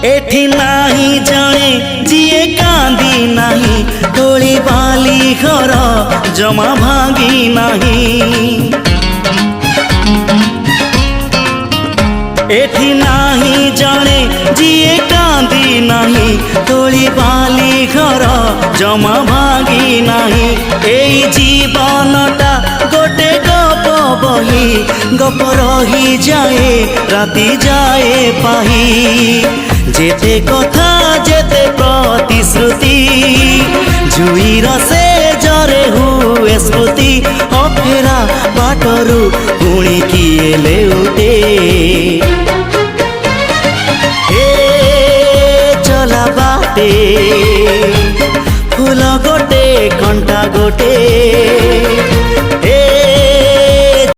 एठी नाही जाने जिए कांदी नाही तोली बाली घर जमा भांगी नाही। एठी नाही जाने जिए कांदी नाही तोली बाली घर जमा भांगी नाही। एई जीवनटा गोटे गप बही गप रही जाए राति जाए पाही। जेते कथा जेते प्रतिश्रुति जुईर से जरे हुए स्मृति अफेरा बाटरू पुणी किए लेउटे। चला बाटे फूल गोटे कंटा गोटे